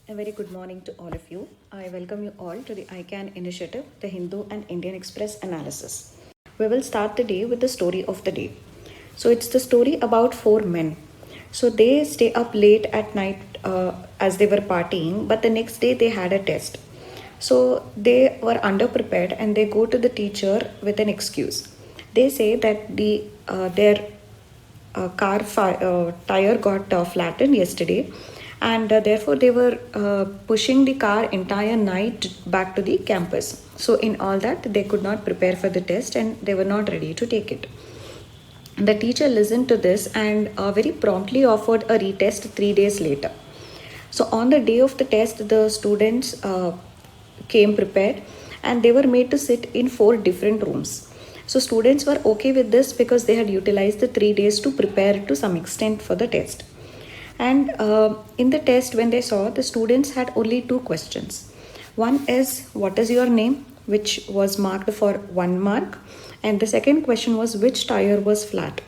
A very good morning to all of you. I welcome you all to the ICANN initiative, the Hindu and Indian Express analysis. We will start the day with the story of the day. So it's the story about four men. So they stay up late at night as they were partying, but the next day they had a test. So they were underprepared and they go to the teacher with an excuse. They say that their tire got flattened yesterday, and therefore they were pushing the car entire night back to the campus. So in all that, they could not prepare for the test and they were not ready to take it. The teacher listened to this and very promptly offered a retest 3 days later. So on the day of the test, the students came prepared and they were made to sit in four different rooms. So students were okay with this because they had utilized the 3 days to prepare to some extent for the test. And in the test, when they saw, the students had only two questions. One is, what is your name? Which was marked for 1 mark. And the second question was, which tire was flat?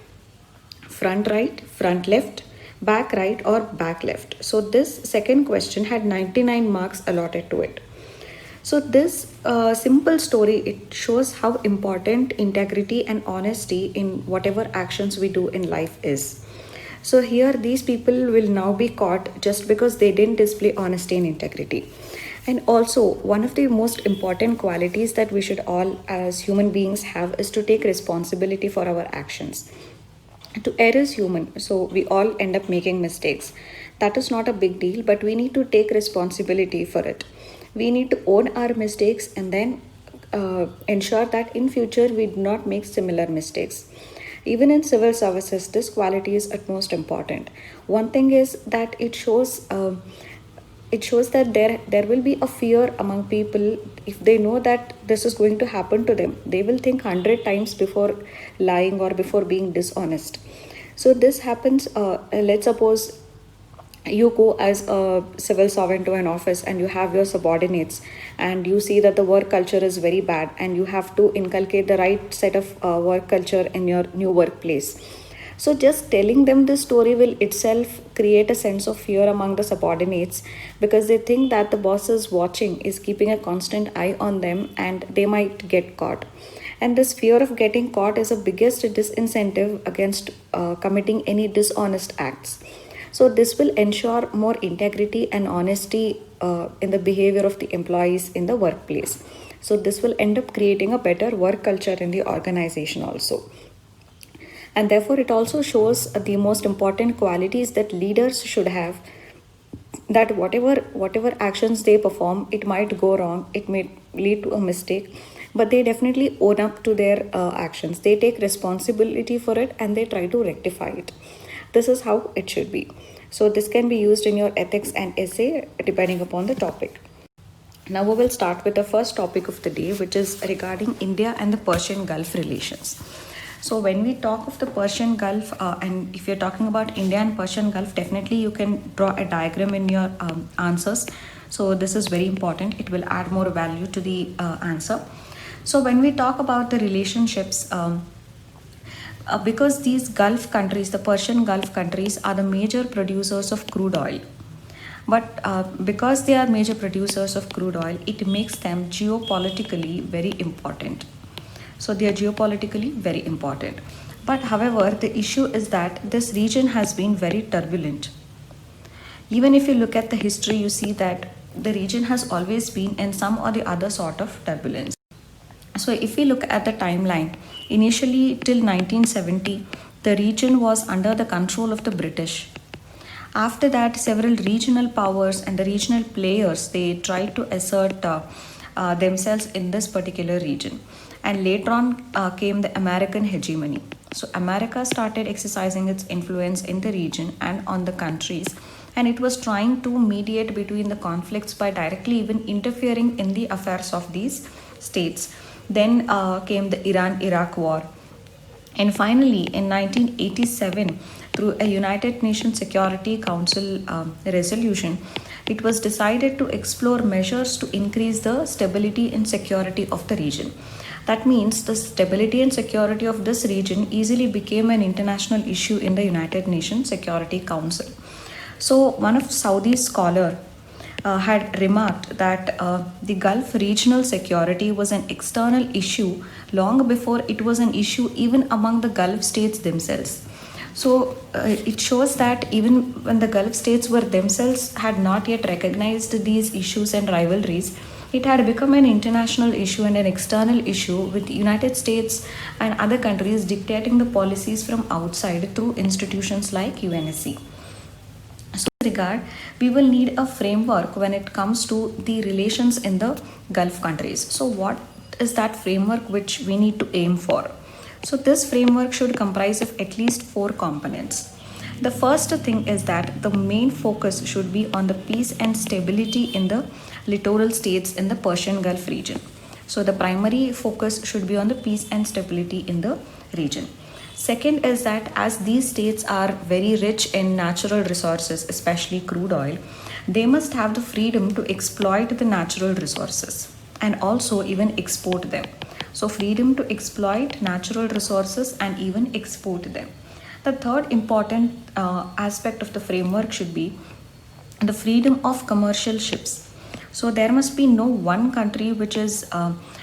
Front right, front left, back right, or back left. So this second question had 99 marks allotted to it. So this simple story, it shows how important integrity and honesty in whatever actions we do in life is. So here these people will now be caught just because they didn't display honesty and integrity. And also, one of the most important qualities that we should all as human beings have is to take responsibility for our actions. To err is human, so we all end up making mistakes. That is not a big deal, but we need to take responsibility for it. We need to own our mistakes and then ensure that in future we do not make similar mistakes. Even in civil services, this quality is utmost important. One thing is that it shows that there will be a fear among people. If they know that this is going to happen to them, they will think 100 times before lying or before being dishonest. So this happens, let's suppose you go as a civil servant to an office and you have your subordinates and you see that the work culture is very bad and you have to inculcate the right set of work culture in your new workplace. So just telling them this story will itself create a sense of fear among the subordinates, because they think that the boss is watching, is keeping a constant eye on them, and they might get caught. And this fear of getting caught is the biggest disincentive against committing any dishonest acts. So this will ensure more integrity and honesty in the behavior of the employees in the workplace. So this will end up creating a better work culture in the organization also. And therefore it also shows the most important qualities that leaders should have, that whatever actions they perform, it might go wrong, it may lead to a mistake, but they definitely own up to their actions. They take responsibility for it and they try to rectify it. This is how it should be. So this can be used in your ethics and essay depending upon the topic. Now we will start with the first topic of the day, which is regarding India and the Persian Gulf relations. So when we talk of the Persian Gulf, and if you're talking about India and Persian Gulf, definitely you can draw a diagram in your answers. So this is very important. It will add more value to the answer. So when we talk about the relationships, because these Gulf countries, the Persian Gulf countries, are the major producers of crude oil. But because they are major producers of crude oil, it makes them geopolitically very important. So they are geopolitically very important. But however, the issue is that this region has been very turbulent. Even if you look at the history, you see that the region has always been in some or the other sort of turbulence. So if we look at the timeline, initially till 1970, the region was under the control of the British. After that, several regional powers and the regional players, they tried to assert themselves in this particular region. And later on came the American hegemony. So America started exercising its influence in the region and on the countries, and it was trying to mediate between the conflicts by directly even interfering in the affairs of these states. Then came the Iran-Iraq war. And finally, in 1987, through a United Nations Security Council resolution, it was decided to explore measures to increase the stability and security of the region. That means the stability and security of this region easily became an international issue in the United Nations Security Council. So one of Saudi's scholar, had remarked that the Gulf regional security was an external issue long before it was an issue even among the Gulf states themselves. So it shows that even when the Gulf states were themselves had not yet recognized these issues and rivalries, it had become an international issue and an external issue, with the United States and other countries dictating the policies from outside through institutions like UNSC. So, in this regard, we will need a framework when it comes to the relations in the Gulf countries. So, what is that framework which we need to aim for? So, this framework should comprise of at least 4 components. The first thing is that the main focus should be on the peace and stability in the littoral states in the Persian Gulf region. So, the primary focus should be on the peace and stability in the region. Second is that as these states are very rich in natural resources, especially crude oil, they must have the freedom to exploit the natural resources and also even export them. So, freedom to exploit natural resources and even export them. The third important aspect of the framework should be the freedom of commercial ships. So, there must be no one country which is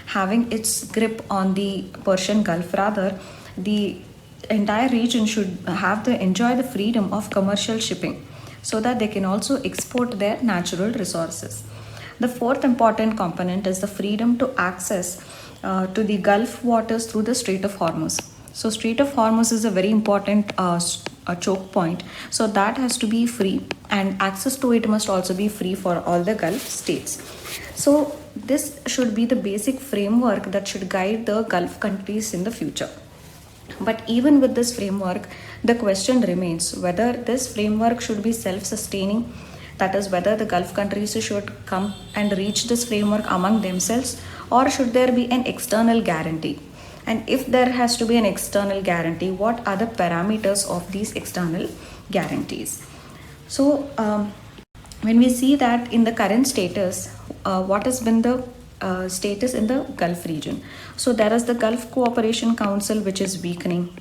having its grip on the Persian Gulf. Rather, the entire region should have the enjoy the freedom of commercial shipping so that they can also export their natural resources. The fourth important component is the freedom to access to the Gulf waters through the Strait of Hormuz. So, Strait of Hormuz is a very important choke point. So, that has to be free, and access to it must also be free for all the Gulf states. So, this should be the basic framework that should guide the Gulf countries in the future. But even with this framework, the question remains whether this framework should be self sustaining, that is, whether the Gulf countries should come and reach this framework among themselves, or should there be an external guarantee? And if there has to be an external guarantee, what are the parameters of these external guarantees? So, when we see that in the current status, what has been the status in the Gulf region? So, there is the Gulf Cooperation Council, which is weakening,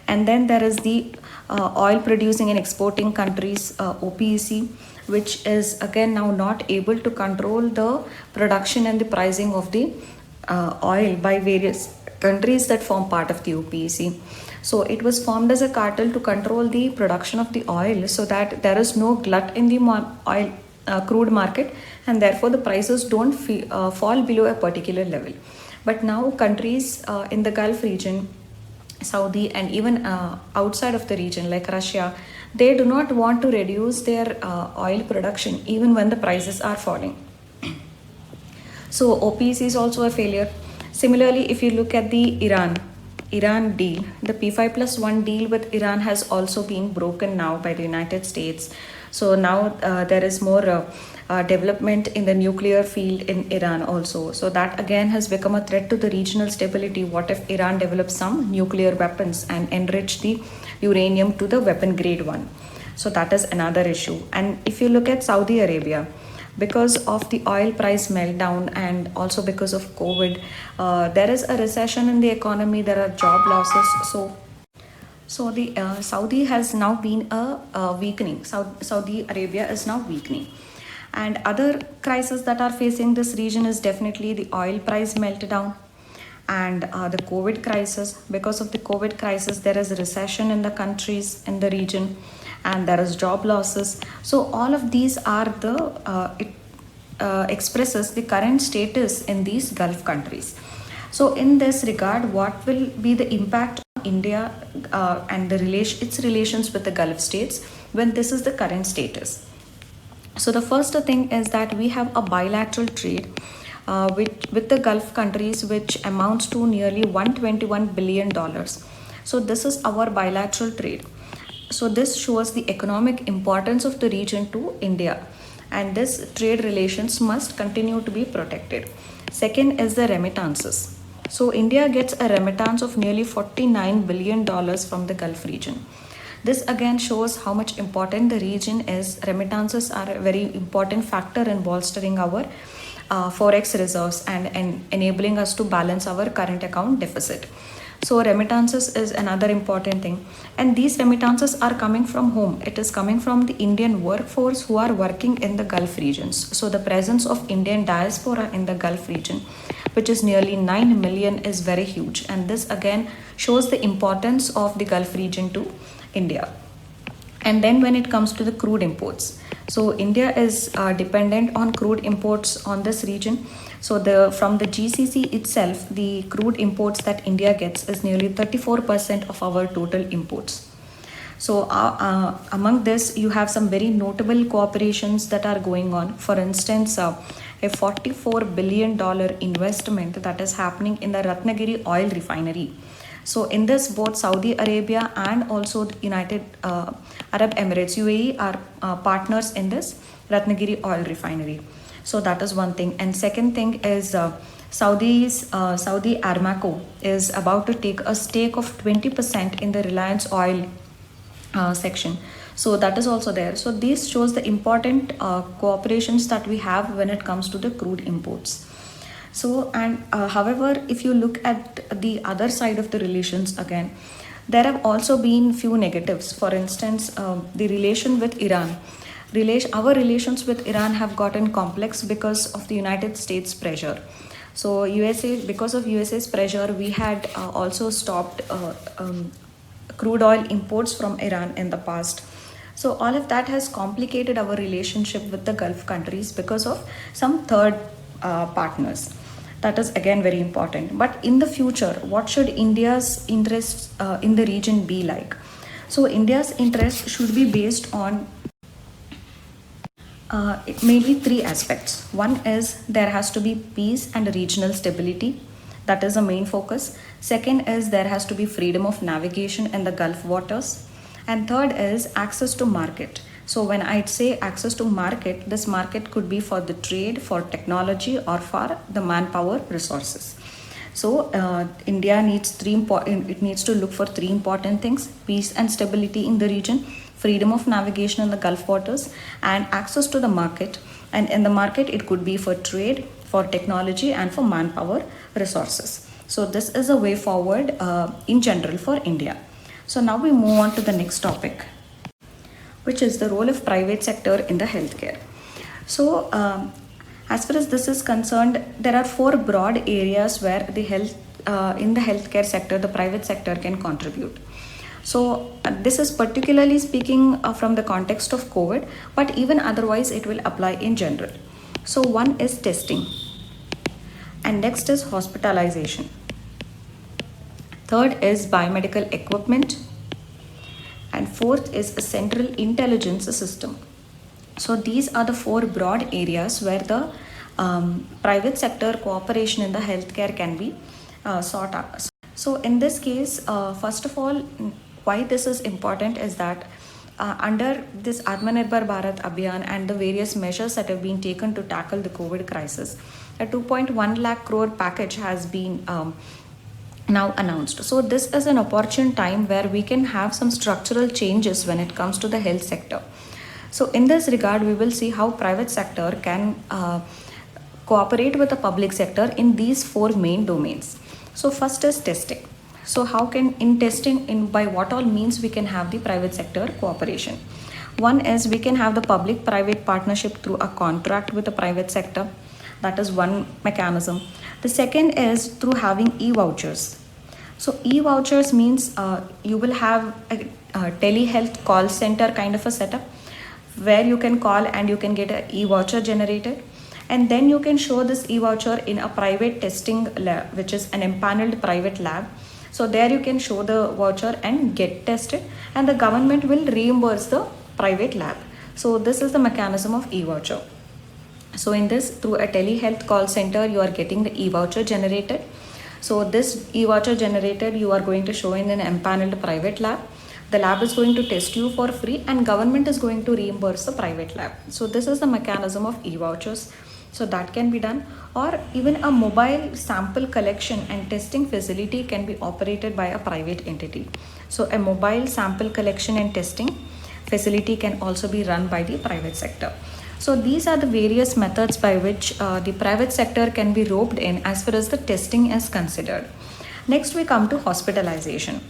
and then there is the oil producing and exporting countries OPEC, which is again now not able to control the production and the pricing of the oil by various countries that form part of the OPEC. So it was formed as a cartel to control the production of the oil so that there is no glut in the oil crude market, and therefore the prices don't fall below a particular level. But now countries in the Gulf region, Saudi, and even outside of the region like Russia, they do not want to reduce their oil production even when the prices are falling. So OPEC is also a failure. Similarly, if you look at the Iran deal, the P5+1 deal with Iran has also been broken now by the United States. So now there is more development in the nuclear field in Iran also. So that again has become a threat to the regional stability. What if Iran develops some nuclear weapons and enrich the uranium to the weapon grade one? So that is another issue. And if you look at Saudi Arabia, because of the oil price meltdown and also because of COVID, there is a recession in the economy, there are job losses. So the Saudi has now been weakening. Saudi Arabia is now weakening. And other crises that are facing this region is definitely the oil price meltdown and the COVID crisis. Because of the COVID crisis, there is a recession in the countries in the region, and there is job losses. So all of these are the expresses the current status in these Gulf countries. So in this regard, what will be the impact on India and its relations with the Gulf states when this is the current status? So the first thing is that we have a bilateral trade with the Gulf countries, which amounts to nearly $121 billion. So this is our bilateral trade. So this shows the economic importance of the region to India, and this trade relations must continue to be protected. Second is the remittances. So India gets a remittance of nearly $49 billion from the Gulf region. This again shows how much important the region is. Remittances are a very important factor in bolstering our forex reserves and enabling us to balance our current account deficit. So remittances is another important thing, and these remittances are coming from whom? It is coming from the Indian workforce who are working in the Gulf regions. So the presence of Indian diaspora in the Gulf region, which is nearly 9 million, is very huge, and this again shows the importance of the Gulf region to India. And then when it comes to the crude imports, so India is dependent on crude imports on this region. So the from the GCC itself, the crude imports that India gets is nearly 34% of our total imports. So among this, you have some very notable cooperations that are going on. For instance, a $44 billion investment that is happening in the Ratnagiri oil refinery. So in this, both Saudi Arabia and also the United Arab Emirates, UAE, are partners in this Ratnagiri oil refinery. So that is one thing. And second thing is Saudi Aramco is about to take a stake of 20% in the Reliance Oil section. So that is also there. So this shows the important cooperations that we have when it comes to the crude imports. So, and however, if you look at the other side of the relations again, there have also been few negatives. For instance, the relation with Iran. Our relations with Iran have gotten complex because of the United States pressure. So USA, because of USA's pressure, we had also stopped crude oil imports from Iran in the past. So all of that has complicated our relationship with the Gulf countries because of some third partners. That is again very important. But in the future, what should India's interests in the region be like? So India's interest should be based on mainly three aspects. One is there has to be peace and regional stability. That is the main focus. Second is there has to be freedom of navigation in the Gulf waters. And third is access to market. So when I'd say access to market, this market could be for the trade, for technology, or for the manpower resources. So India needs it needs to look for three important things: peace and stability in the region, freedom of navigation in the Gulf waters, and access to the market. And in the market, it could be for trade, for technology, and for manpower resources. So this is a way forward in general for India. So now we move on to the next topic, which is the role of private sector in the healthcare. So as far as this is concerned, there are four broad areas where the in the healthcare sector, the private sector can contribute. So this is particularly speaking from the context of COVID, but even otherwise it will apply in general. So one is testing, and next is hospitalization. Third is biomedical equipment, and fourth is a central intelligence system. So these are the four broad areas where the private sector cooperation in the healthcare can be sought out. So in this case, first of all, why this is important is that under this Atmanirbhar Bharat Abhiyan and the various measures that have been taken to tackle the COVID crisis, a 2.1 lakh crore package has been now announced. So this is an opportune time where we can have some structural changes when it comes to the health sector. So in this regard, we will see how private sector can cooperate with the public sector in these four main domains. So first is testing. So how can in testing, by what all means we can have the private sector cooperation? One is we can have the public-private partnership through a contract with the private sector. That is one mechanism. The second is through having e-vouchers. So e-vouchers means you will have a telehealth call center kind of a setup where you can call and you can get an e-voucher generated, and then you can show this e-voucher in a private testing lab, which is an empaneled private lab. So there you can show the voucher and get tested, and the government will reimburse the private lab. So this is the mechanism of e-voucher. So in this, through a telehealth call center, you are getting the e-voucher generated. So this e-voucher generated, you are going to show in an empaneled private lab. The lab is going to test you for free, and government is going to reimburse the private lab. So this is the mechanism of e-vouchers. So that can be done, or even a mobile sample collection and testing facility can be operated by a private entity. So a mobile sample collection and testing facility can also be run by the private sector. So these are the various methods by which the private sector can be roped in as far as the testing is considered. Next, we come to hospitalization.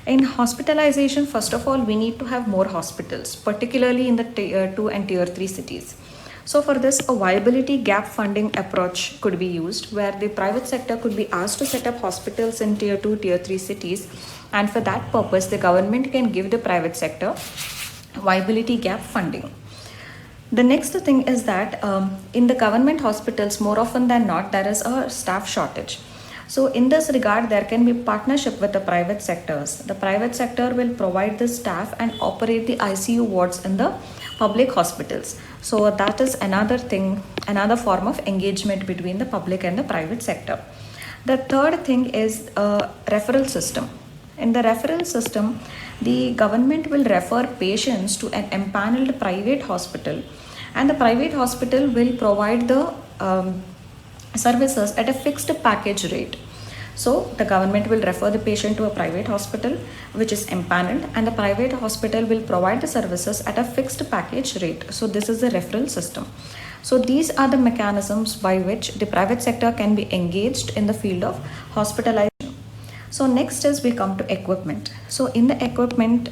In hospitalization, first of all, we need to have more hospitals, particularly in the tier 2 and tier 3 cities. So, for this, a viability gap funding approach could be used, where the private sector could be asked to set up hospitals in tier 2, tier 3 cities, and for that purpose, the government can give the private sector viability gap funding. The next thing is that in the government hospitals, more often than not, there is a staff shortage. So, in this regard, there can be partnership with the private sectors. The private sector will provide the staff and operate the ICU wards in the public hospitals. So, that is another thing, another form of engagement between the public and the private sector. The third thing is a referral system. In the referral system, the government will refer patients to an empaneled private hospital, and the private hospital will provide the services at a fixed package rate. So, the government will refer the patient to a private hospital which is empaneled, and the private hospital will provide the services at a fixed package rate. So, this is the referral system. So, these are the mechanisms by which the private sector can be engaged in the field of hospitalization. So next is we come to equipment. So in the equipment,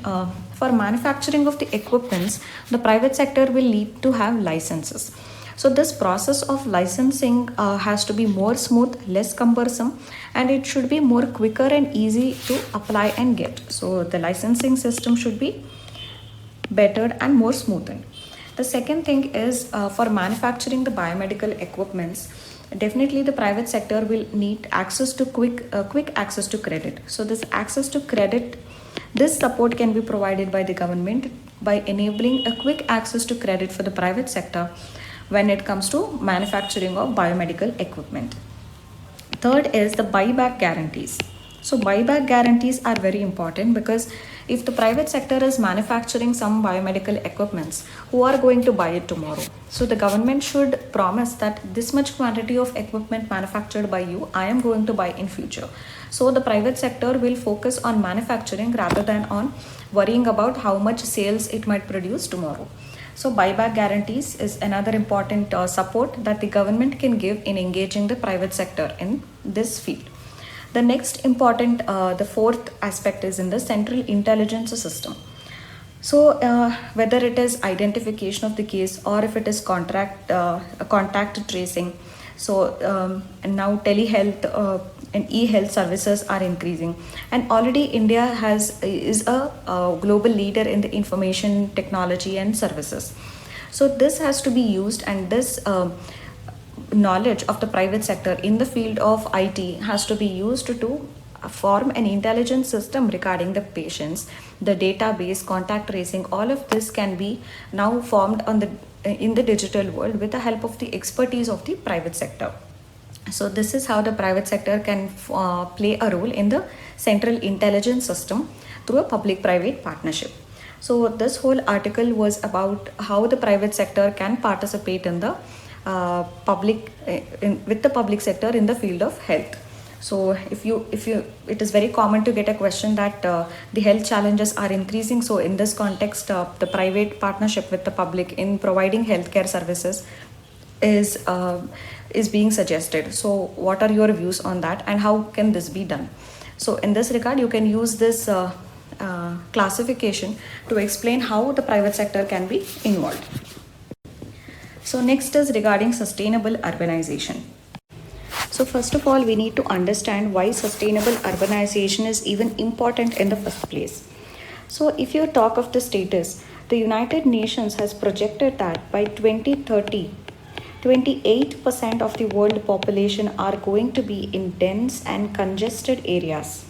for manufacturing of the equipments, the private sector will need to have licenses. So this process of licensing has to be more smooth, less cumbersome, and it should be more quicker and easy to apply and get. So the licensing system should be bettered and more smoothened. The second thing is for manufacturing the biomedical equipments, definitely the private sector will need access to quick access to credit. So this access to credit, this support can be provided by the government by enabling a quick access to credit for the private sector when it comes to manufacturing of biomedical equipment. Third is the buyback guarantees. So buyback guarantees are very important, because if the private sector is manufacturing some biomedical equipments, who are going to buy it tomorrow? So the government should promise that this much quantity of equipment manufactured by you, I am going to buy in future. So the private sector will focus on manufacturing rather than on worrying about how much sales it might produce tomorrow. So buyback guarantees is another important support that the government can give in engaging the private sector in this field. The next important, the fourth aspect is in the central intelligence system. So whether it is identification of the case or if it is contact tracing, so and now telehealth and e-health services are increasing, and already India is a global leader in the information technology and services. So this has to be used, and this knowledge of the private sector in the field of IT has to be used to form an intelligent system regarding the patients, the database, contact tracing. All of this can be now formed in the digital world with the help of the expertise of the private sector. So this is how the private sector can play a role in the central intelligence system through a public-private partnership. So this whole article was about how the private sector can participate in the with the public sector in the field of health. So if you it is very common to get a question that the health challenges are increasing. So in this context, the private partnership with the public in providing healthcare services is being suggested. So what are your views on that, and how can this be done? So in this regard, you can use this classification to explain how the private sector can be involved. So next is regarding sustainable urbanization. So first of all, we need to understand why sustainable urbanization is even important in the first place. So if you talk of the status, the United Nations has projected that by 2030, 28% of the world population are going to be in dense and congested areas.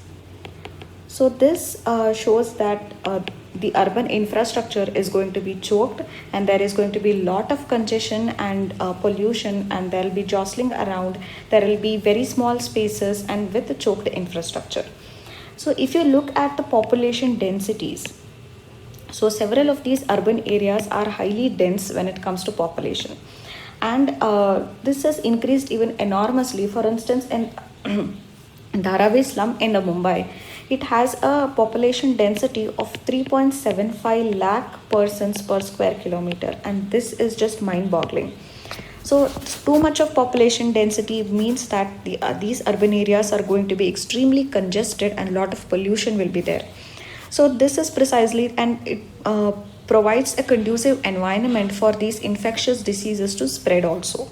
So this shows that the urban infrastructure is going to be choked, and there is going to be a lot of congestion and pollution, and there will be jostling around. There will be very small spaces and with the choked infrastructure. So if you look at the population densities, so several of these urban areas are highly dense when it comes to population, and this has increased even enormously. For instance, in Dharavi slum in Mumbai, it has a population density of 3.75 lakh persons per square kilometer, and this is just mind-boggling. So too much of population density means that these urban areas are going to be extremely congested and a lot of pollution will be there. So this is precisely, and it provides a conducive environment for these infectious diseases to spread also.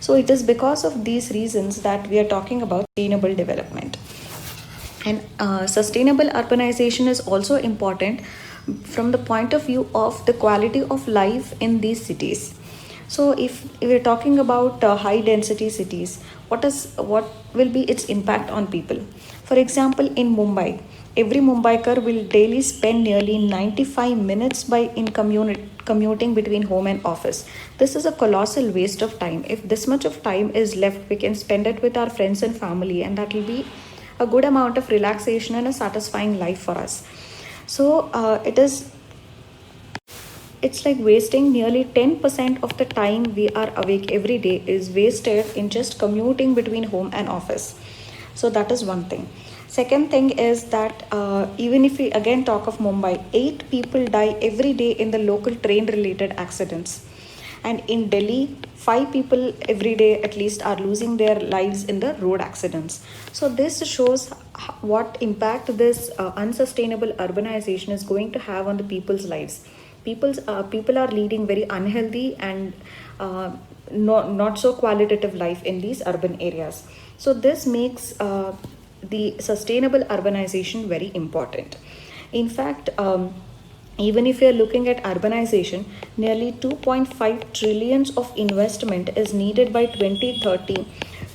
So it is because of these reasons that we are talking about sustainable development. And sustainable urbanization is also important from the point of view of the quality of life in these cities. So if we're talking about high density cities, what will be its impact on people? For example, in Mumbai, every Mumbaiker will daily spend nearly 95 minutes by in commuting between home and office. This is a colossal waste of time. If this much of time is left, we can spend it with our friends and family, and that will be a good amount of relaxation and a satisfying life for us. So it's like wasting nearly 10% of the time we are awake every day is wasted in just commuting between home and office. So that is one thing. Second thing is that even if we again talk of Mumbai, 8 people die every day in the local train related accidents. And in Delhi, 5 people every day at least are losing their lives in the road accidents. So this shows what impact this unsustainable urbanization is going to have on the people's lives. People are leading very unhealthy and not so qualitative life in these urban areas. So this makes the sustainable urbanization very important. In fact, even if you are looking at urbanization, nearly 2.5 trillions of investment is needed by 2030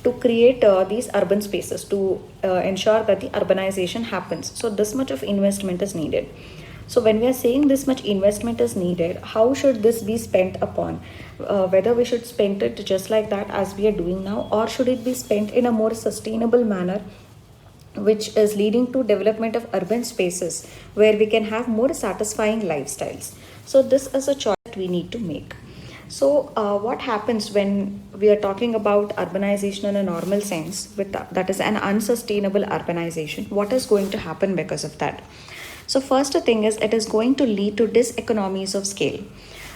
to create these urban spaces to ensure that the urbanization happens. So this much of investment is needed. So when we are saying this much investment is needed, how should this be spent upon? Whether we should spend it just like that as we are doing now, or should it be spent in a more sustainable manner, which is leading to development of urban spaces where we can have more satisfying lifestyles. So this is a choice that we need to make. So what happens when we are talking about urbanization in a normal sense, with that is an unsustainable urbanization? What is going to happen because of that? So first thing is, it is going to lead to diseconomies of scale.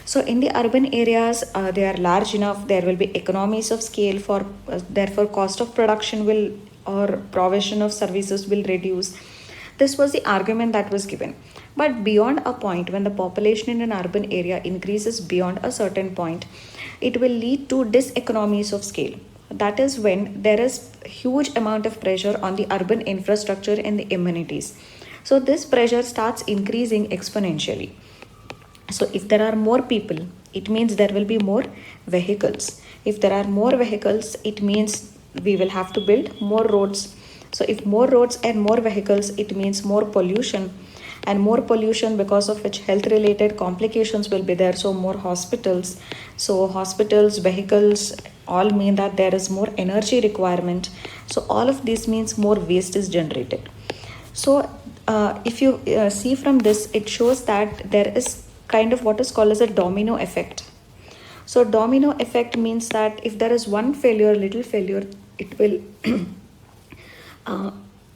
So in the urban areas, they are large enough, there will be economies of scale, for therefore cost of production will or provision of services will reduce. This was the argument that was given. But beyond a point, when the population in an urban area increases beyond a certain point, it will lead to diseconomies of scale. That is when there is huge amount of pressure on the urban infrastructure and the amenities. So this pressure starts increasing exponentially. So if there are more people, it means there will be more vehicles. If there are more vehicles, it means we will have to build more roads. So if more roads and more vehicles, it means more pollution, and more pollution, because of which health related complications will be there. So more hospitals. So hospitals, vehicles all mean that there is more energy requirement. So all of this means more waste is generated. So if you see from this, it shows that there is kind of what is called as a domino effect. So domino effect means that if there is one failure, little failure, it will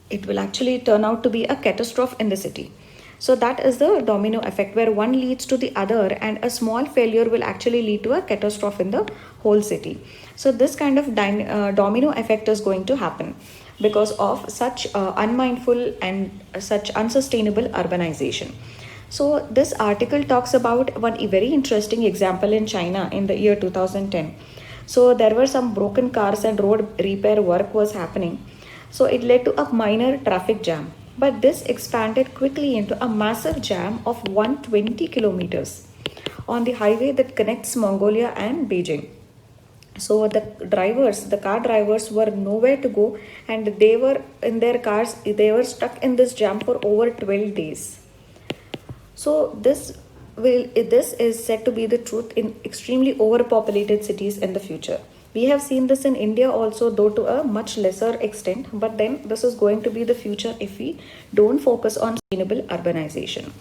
it will actually turn out to be a catastrophe in the city. So that is the domino effect, where one leads to the other, and a small failure will actually lead to a catastrophe in the whole city. So this kind of domino effect is going to happen because of such unmindful and such unsustainable urbanization. So this article talks about one very interesting example in China in the year 2010. So there were some broken cars and road repair work was happening. So it led to a minor traffic jam, but this expanded quickly into a massive jam of 120 kilometers on the highway that connects Mongolia and Beijing. So the car drivers were nowhere to go, and they were in their cars, they were stuck in this jam for over 12 days. So this is said to be the truth in extremely overpopulated cities in the future. We have seen this in India also, though to a much lesser extent, but then this is going to be the future if we don't focus on sustainable urbanization.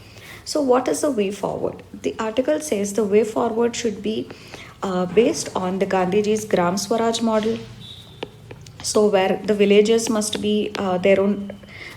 So what is the way forward? The article says the way forward should be based on the Gandhiji's Gram Swaraj model. So where the villages must be their own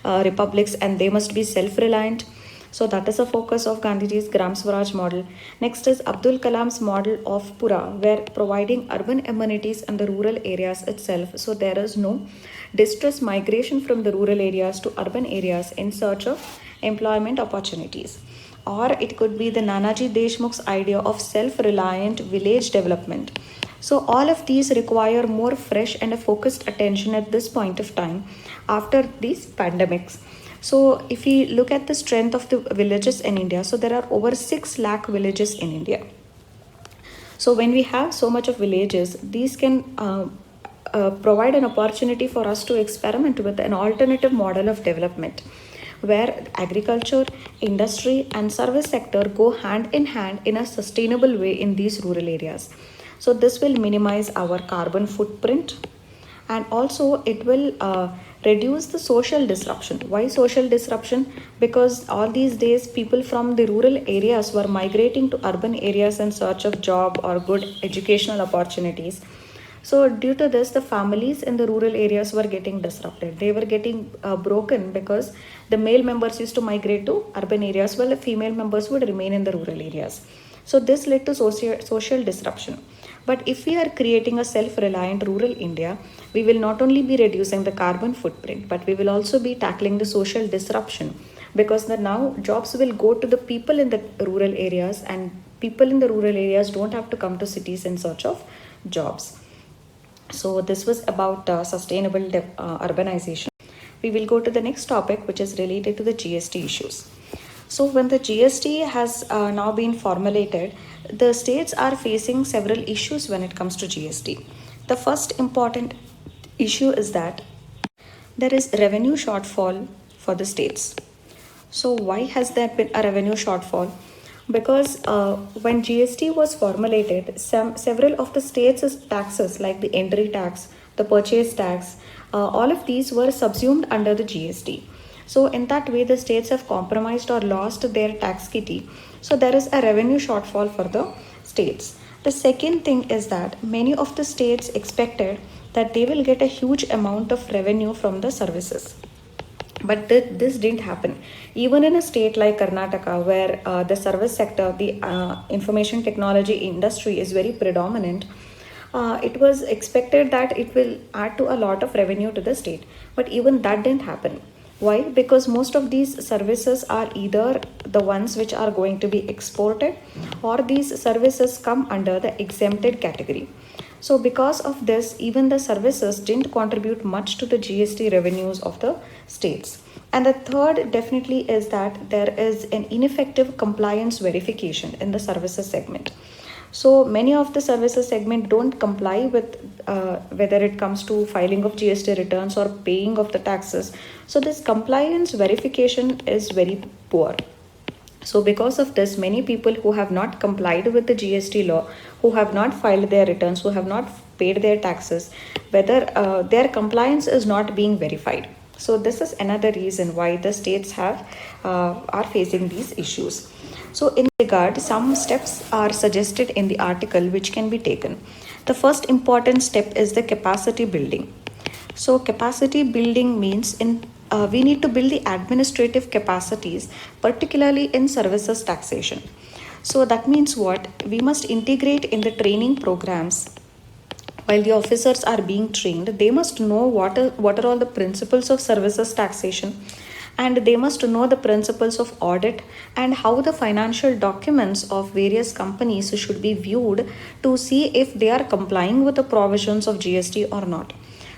republics, and they must be self-reliant. So that is a focus of Gandhiji's Gram Swaraj model. Next is Abdul Kalam's model of Pura, where providing urban amenities in the rural areas itself. So there is no distress migration from the rural areas to urban areas in search of employment opportunities. Or it could be the Nanaji Deshmukh's idea of self-reliant village development. So all of these require more fresh and a focused attention at this point of time after these pandemics. So if we look at the strength of the villages in India, so there are over 6 lakh villages in India. So when we have so much of villages, these can provide an opportunity for us to experiment with an alternative model of development where agriculture, industry, and service sector go hand in hand in a sustainable way in these rural areas. So this will minimize our carbon footprint, and also it will reduce the social disruption. Why social disruption? Because all these days people from the rural areas were migrating to urban areas in search of job or good educational opportunities. So due to this, the families in the rural areas were getting disrupted. They were getting broken because the male members used to migrate to urban areas while the female members would remain in the rural areas. So this led to social disruption. But if we are creating a self-reliant rural India, we will not only be reducing the carbon footprint, but we will also be tackling the social disruption, because now jobs will go to the people in the rural areas, and people in the rural areas don't have to come to cities in search of jobs. So this was about sustainable urbanization. We will go to the next topic, which is related to the GST issues. So when the GST has now been formulated, the states are facing several issues when it comes to GST. The first important issue is that there is revenue shortfall for the states. So why has there been a revenue shortfall? Because when GST was formulated, several of the states' taxes like the entry tax, the purchase tax, all of these were subsumed under the GST. So in that way, the states have compromised or lost their tax kitty. So there is a revenue shortfall for the states. The second thing is that many of the states expected that they will get a huge amount of revenue from the services. But this didn't happen. Even in a state like Karnataka, where the service sector, the information technology industry is very predominant, it was expected that it will add to a lot of revenue to the state. But even that didn't happen. Why? Because most of these services are either the ones which are going to be exported, or these services come under the exempted category. So because of this, even the services didn't contribute much to the GST revenues of the states. And the third definitely is that there is an ineffective compliance verification in the services segment. So many of the services segment don't comply with whether it comes to filing of GST returns or paying of the taxes. So this compliance verification is very poor. So because of this, many people who have not complied with the GST law, who have not filed their returns, who have not paid their taxes, whether their compliance is not being verified. So this is another reason why the states are facing these issues. So in regard, some steps are suggested in the article which can be taken. The first important step is the capacity building. So capacity building means we need to build the administrative capacities, particularly in services taxation. So that means what? We must integrate in the training programs. While the officers are being trained, they must know what are all the principles of services taxation, and they must know the principles of audit and how the financial documents of various companies should be viewed to see if they are complying with the provisions of GST or not.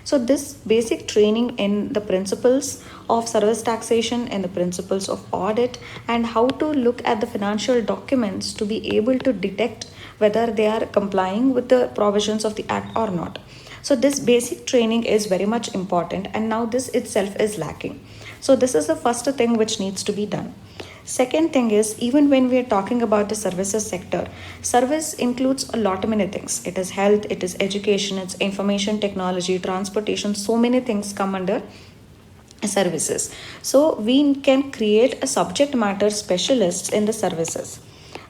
So this basic training in the principles of service taxation and the principles of audit, and how to look at the financial documents to be able to detect whether they are complying with the provisions of the act or not. So this basic training is very much important, and now this itself is lacking. So this is the first thing which needs to be done. Second thing is, even when we are talking about the services sector, service includes a lot of many things. It is health, it is education, it's information technology, transportation, so many things come under services. So we can create a subject matter specialists in the services.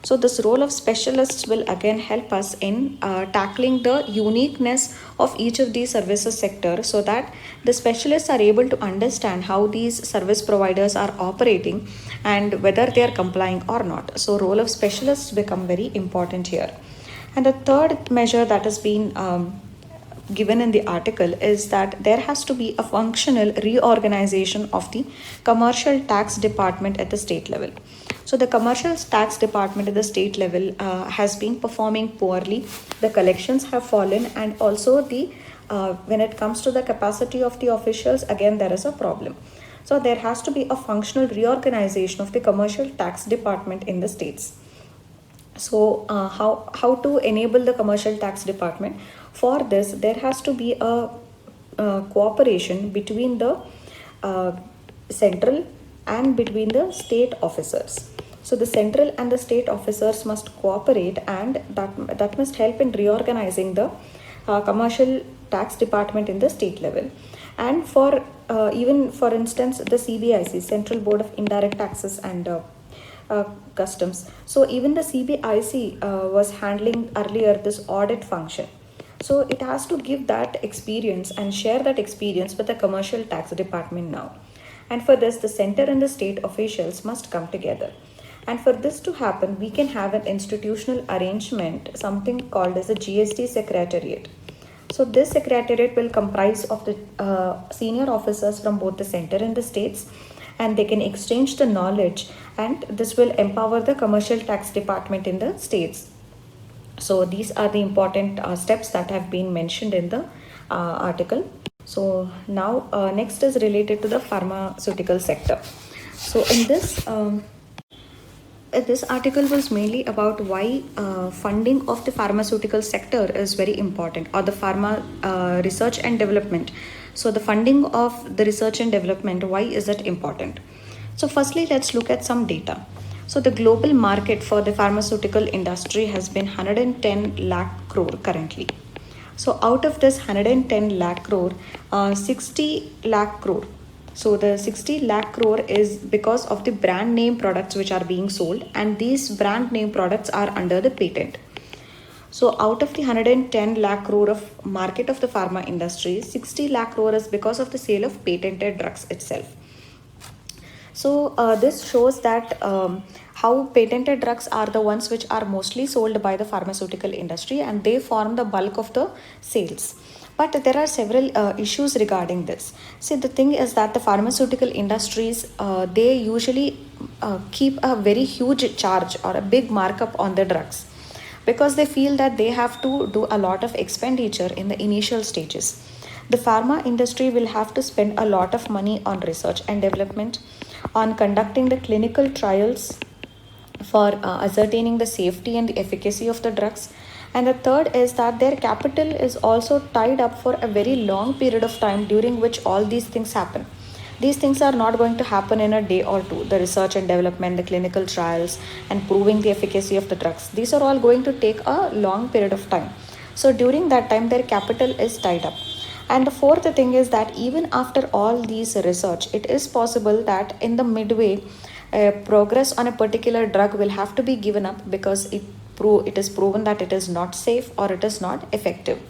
So this role of specialists will again help us in tackling the uniqueness of each of these services sector, so that the specialists are able to understand how these service providers are operating and whether they are complying or not. So role of specialists become very important here. And the third measure that has been given in the article is that there has to be a functional reorganization of the commercial tax department at the state level. So the commercial tax department at the state level has been performing poorly. The collections have fallen, and also the when it comes to the capacity of the officials, again there is a problem. So there has to be a functional reorganization of the commercial tax department in the states. So how to enable the commercial tax department? For this, there has to be a cooperation between the uh, central and between the state officers. So the central and the state officers must cooperate, and that must help in reorganizing the commercial tax department in the state level. And for even for instance, the CBIC, Central Board of Indirect Taxes and Customs. So even the CBIC was handling earlier this audit function. So it has to give that experience and share that experience with the commercial tax department now. And for this, the center and the state officials must come together. And for this to happen, we can have an institutional arrangement, something called as a GST secretariat. So this secretariat will comprise of the senior officers from both the center and the states, and they can exchange the knowledge, and this will empower the commercial tax department in the states. So these are the important steps that have been mentioned in the article. So now next is related to the pharmaceutical sector. So in this article was mainly about why funding of the pharmaceutical sector is very important, or the pharma research and development. So the funding of the research and development, why is it important? So firstly, let's look at some data. So the global market for the pharmaceutical industry has been 110 lakh crore currently. So out of this 110 lakh crore, 60 lakh crore. So the 60 lakh crore is because of the brand name products which are being sold, and these brand name products are under the patent. So out of the 110 lakh crore of market of the pharma industry, 60 lakh crore is because of the sale of patented drugs itself. So this shows that how patented drugs are the ones which are mostly sold by the pharmaceutical industry, and they form the bulk of the sales. But there are several issues regarding this. See, the thing is that the pharmaceutical industries, they usually keep a very huge charge or a big markup on the drugs, because they feel that they have to do a lot of expenditure in the initial stages. The pharma industry will have to spend a lot of money on research and development, on conducting the clinical trials for ascertaining the safety and the efficacy of the drugs. And the third is that their capital is also tied up for a very long period of time, during which all these things happen. These things are not going to happen in a day or two. The research and development, the clinical trials, and proving the efficacy of the drugs, these are all going to take a long period of time. So during that time, their capital is tied up. And the fourth thing is that even after all these research, it is possible that in the midway, progress on a particular drug will have to be given up, because it is proven that it is not safe or it is not effective.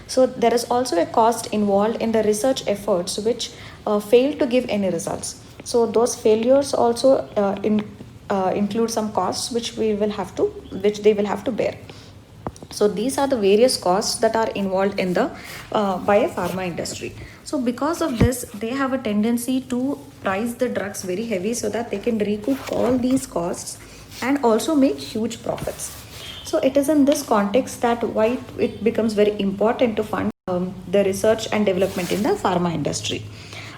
So there is also a cost involved in the research efforts which fail to give any results. So those failures also include some costs which they will have to bear. So these are the various costs that are involved in the biopharma industry. So because of this, they have a tendency to price the drugs very heavy, so that they can recoup all these costs and also make huge profits. So it is in this context that why it becomes very important to fund the research and development in the pharma industry.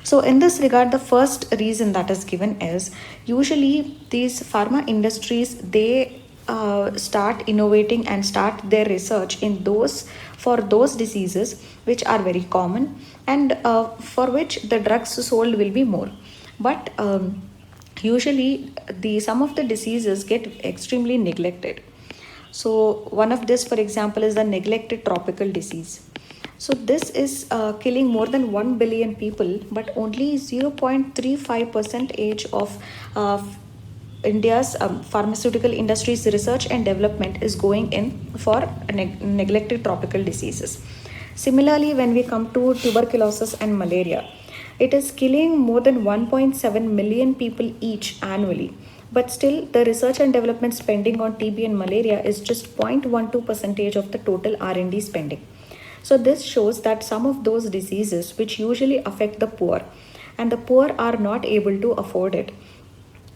So in this regard, the first reason that is given is, usually these pharma industries, they start innovating and start their research in those diseases which are very common, and for which the drugs sold will be more. But usually some of the diseases get extremely neglected. So one of this, for example, is the neglected tropical disease. So this is killing more than 1 billion people, but only 0.35% of India's pharmaceutical industry's research and development is going in for neglected tropical diseases. Similarly, when we come to tuberculosis and malaria, it is killing more than 1.7 million people each annually. But still, the research and development spending on TB and malaria is just 0.12% of the total R&D spending. So this shows that some of those diseases which usually affect the poor, and the poor are not able to afford it.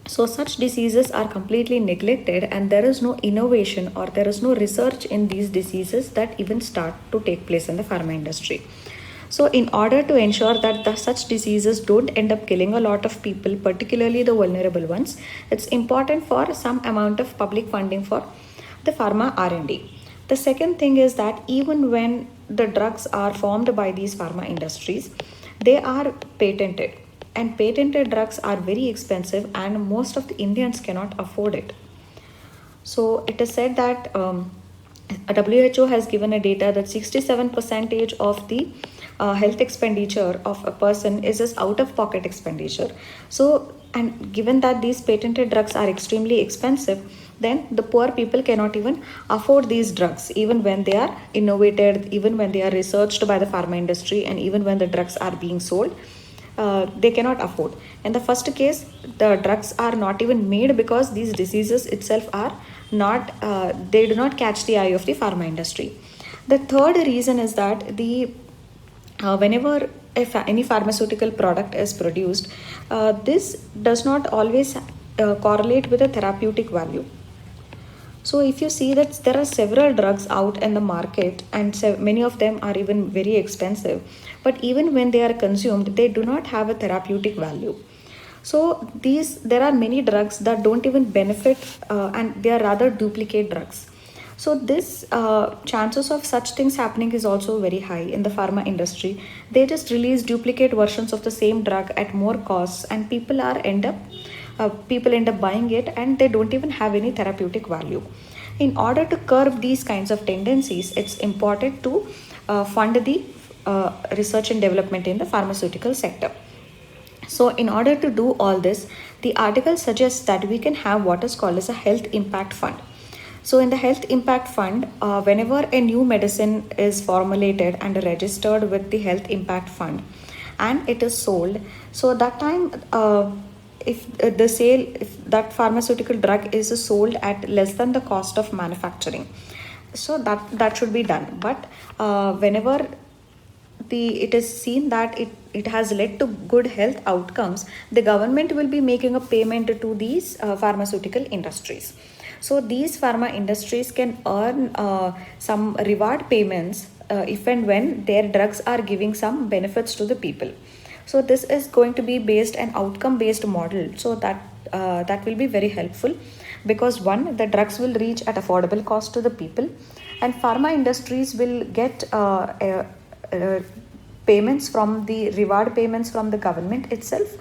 So such diseases are completely neglected, and there is no innovation or there is no research in these diseases that even start to take place in the pharma industry. So in order to ensure that such diseases don't end up killing a lot of people, particularly the vulnerable ones, it's important for some amount of public funding for the pharma R&D. The second thing is that even when the drugs are formed by these pharma industries, they are patented, and patented drugs are very expensive, and most of the Indians cannot afford it. So it is said that WHO has given a data that 67% of the health expenditure of a person is just out of pocket expenditure. So, and given that these patented drugs are extremely expensive, then the poor people cannot even afford these drugs, even when they are innovated, even when they are researched by the pharma industry, and even when the drugs are being sold. They cannot afford. In the first case, the drugs are not even made because these diseases itself are not, they do not catch the eye of the pharma industry. The third reason is that whenever any pharmaceutical product is produced, this does not always correlate with a therapeutic value. So if you see that there are several drugs out in the market, and many of them are even very expensive, but even when they are consumed, they do not have a therapeutic value. So there are many drugs that don't even benefit, and they are rather duplicate drugs. So this chances of such things happening is also very high in the pharma industry. They just release duplicate versions of the same drug at more costs, and people end up buying it, and they don't even have any therapeutic value. In order to curb these kinds of tendencies, it's important to fund the research and development in the pharmaceutical sector. So in order to do all this, the article suggests that we can have what is called as a health impact fund. So in the health impact fund, whenever a new medicine is formulated and registered with the health impact fund, and it is sold, so that time if that pharmaceutical drug is sold at less than the cost of manufacturing, so that should be done. But whenever it is seen that it has led to good health outcomes, the government will be making a payment to these pharmaceutical industries. So these pharma industries can earn some reward payments if and when their drugs are giving some benefits to the people. So this is going to be based an outcome based model, so that will be very helpful, because one, the drugs will reach at affordable cost to the people, and pharma industries will get payments from the reward payments from the government itself.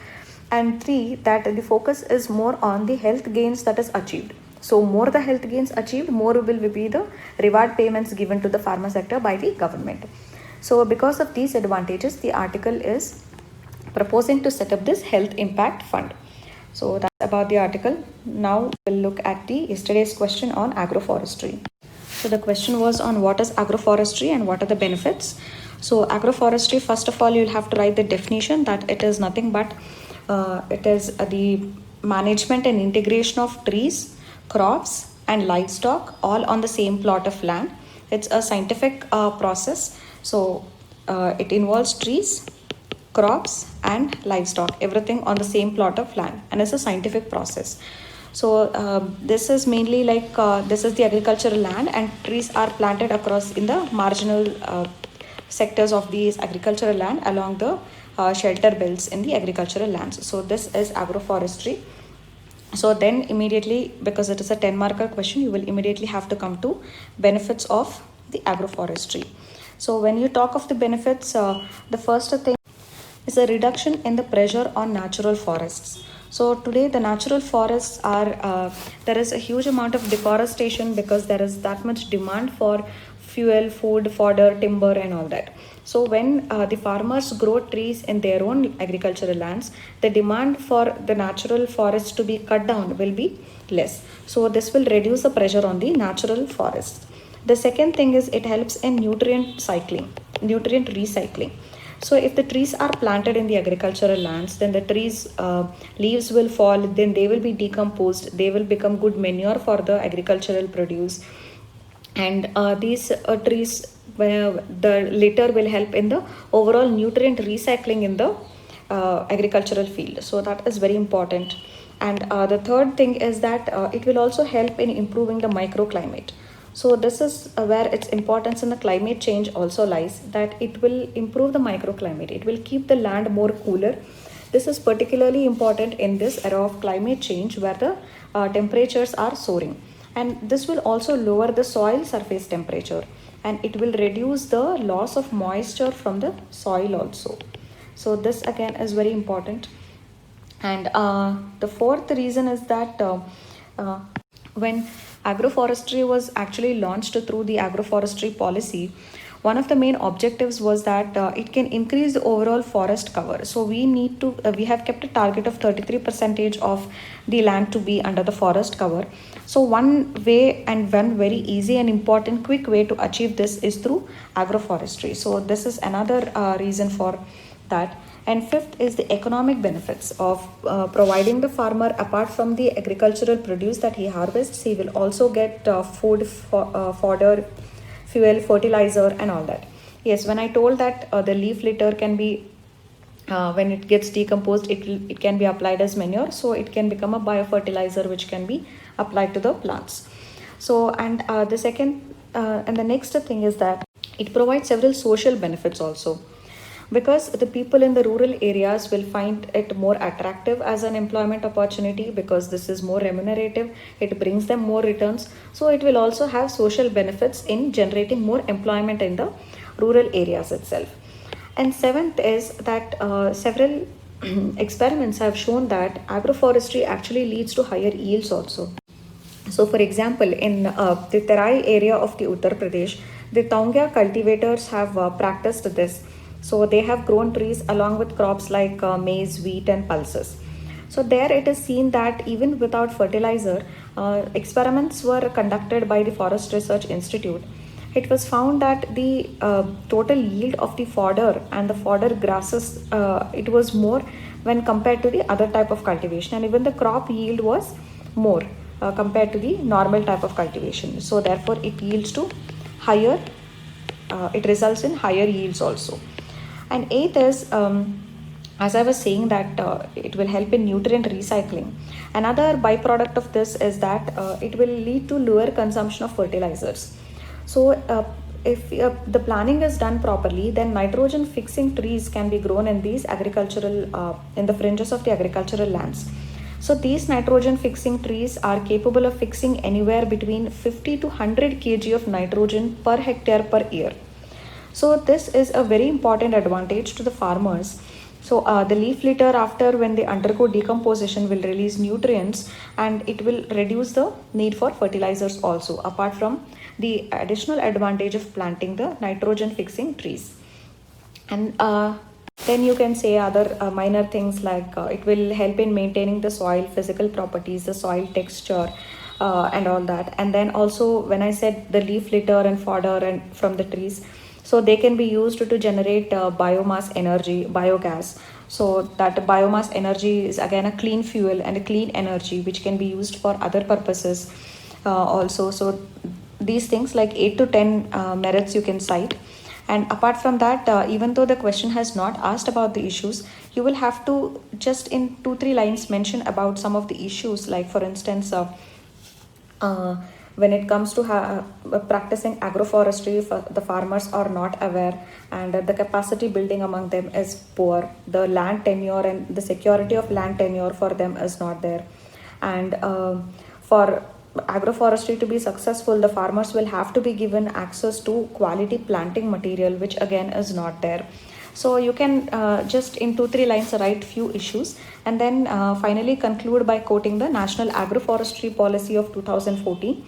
And three, that the focus is more on the health gains that is achieved. So more the health gains achieved, more will be the reward payments given to the pharma sector by the government. So because of these advantages, the article is proposing to set up this health impact fund. So that's about the article. Now we'll look at the yesterday's question on agroforestry. So the question was on what is agroforestry and what are the benefits. So agroforestry, first of all, you'll have to write the definition, that it is nothing but it is the management and integration of trees, crops and livestock all on the same plot of land. It's a scientific process. So it involves trees, crops and livestock, everything on the same plot of land, and it's a scientific process. So this is mainly like this is the agricultural land, and trees are planted across in the marginal sectors of these agricultural land along the shelter belts in the agricultural lands. So this is agroforestry. So then immediately, because it is a 10-marker question, you will immediately have to come to benefits of the agroforestry. So when you talk of the benefits, the first thing is a reduction in the pressure on natural forests. So today the natural forests are, there is a huge amount of deforestation because there is that much demand for fuel, food, fodder, timber, and all that. So when the farmers grow trees in their own agricultural lands, the demand for the natural forest to be cut down will be less. So this will reduce the pressure on the natural forests. The second thing is it helps in nutrient recycling. So if the trees are planted in the agricultural lands, then the trees leaves will fall, then they will be decomposed, they will become good manure for the agricultural produce. And these trees, the litter will help in the overall nutrient recycling in the agricultural field. So that is very important. And the third thing is that it will also help in improving the microclimate. So this is where its importance in the climate change also lies, that it will improve the microclimate. It will keep the land more cooler. This is particularly important in this era of climate change where the temperatures are soaring. And this will also lower the soil surface temperature, and it will reduce the loss of moisture from the soil also. So this again is very important. And the fourth reason is that when agroforestry was actually launched through the agroforestry policy, one of the main objectives was that it can increase the overall forest cover. So we have kept a target of 33% of the land to be under the forest cover. So one way, and one very easy and important quick way to achieve this is through agroforestry. So this is another reason for that. And fifth is the economic benefits of providing the farmer, apart from the agricultural produce that he harvests, he will also get food, fodder, fuel, fertilizer, and all that. Yes, when I told that the leaf litter can be, when it gets decomposed, it can be applied as manure. So it can become a biofertilizer which can be applied to the plants. So, and the next thing is that it provides several social benefits also, because the people in the rural areas will find it more attractive as an employment opportunity, because this is more remunerative, it brings them more returns. So it will also have social benefits in generating more employment in the rural areas itself. And seventh is that several experiments have shown that agroforestry actually leads to higher yields also. So for example, in the Terai area of the Uttar Pradesh, the Taungya cultivators have practiced this. So they have grown trees along with crops like maize, wheat, and pulses. So there it is seen that even without fertilizer, experiments were conducted by the Forest Research Institute. It was found that the total yield of the fodder and the fodder grasses, it was more when compared to the other type of cultivation, and even the crop yield was more compared to the normal type of cultivation. So therefore it yields to higher, it results in higher yields also. And eighth is, as I was saying, that it will help in nutrient recycling. Another byproduct of this is that it will lead to lower consumption of fertilizers. So if the planning is done properly, then nitrogen fixing trees can be grown in these in the fringes of the agricultural lands. So these nitrogen fixing trees are capable of fixing anywhere between 50 to 100 kg of nitrogen per hectare per year. So this is a very important advantage to the farmers. So the leaf litter, after when they undergo decomposition, will release nutrients, and it will reduce the need for fertilizers also, apart from the additional advantage of planting the nitrogen fixing trees. And then you can say other minor things like it will help in maintaining the soil physical properties, the soil texture, and all that. And then also, when I said the leaf litter and fodder and from the trees, so they can be used to generate biomass energy, biogas. So that biomass energy is again a clean fuel and a clean energy which can be used for other purposes also. So these things like 8 to 10 merits you can cite. And apart from that, even though the question has not asked about the issues, you will have to just in 2-3 lines mention about some of the issues. Like for instance, when it comes to practicing agroforestry, the farmers are not aware, and the capacity building among them is poor. The land tenure and the security of land tenure for them is not there. And for agroforestry to be successful, the farmers will have to be given access to quality planting material, which again is not there. So you can just in 2-3 lines write few issues, and then finally conclude by quoting the National Agroforestry Policy of 2014.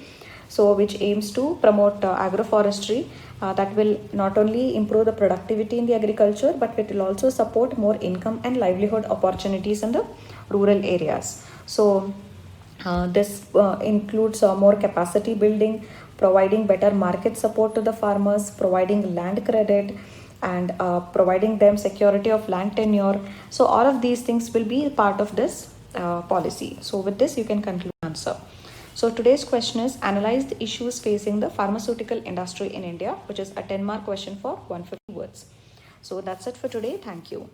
so which aims to promote agroforestry that will not only improve the productivity in the agriculture, but it will also support more income and livelihood opportunities in the rural areas. So this includes more capacity building, providing better market support to the farmers, providing land credit, and providing them security of land tenure. So all of these things will be part of this policy. So with this, you can conclude the answer. So today's question is, analyze the issues facing the pharmaceutical industry in India, which is a 10-mark question for 150 words. So that's it for today. Thank you.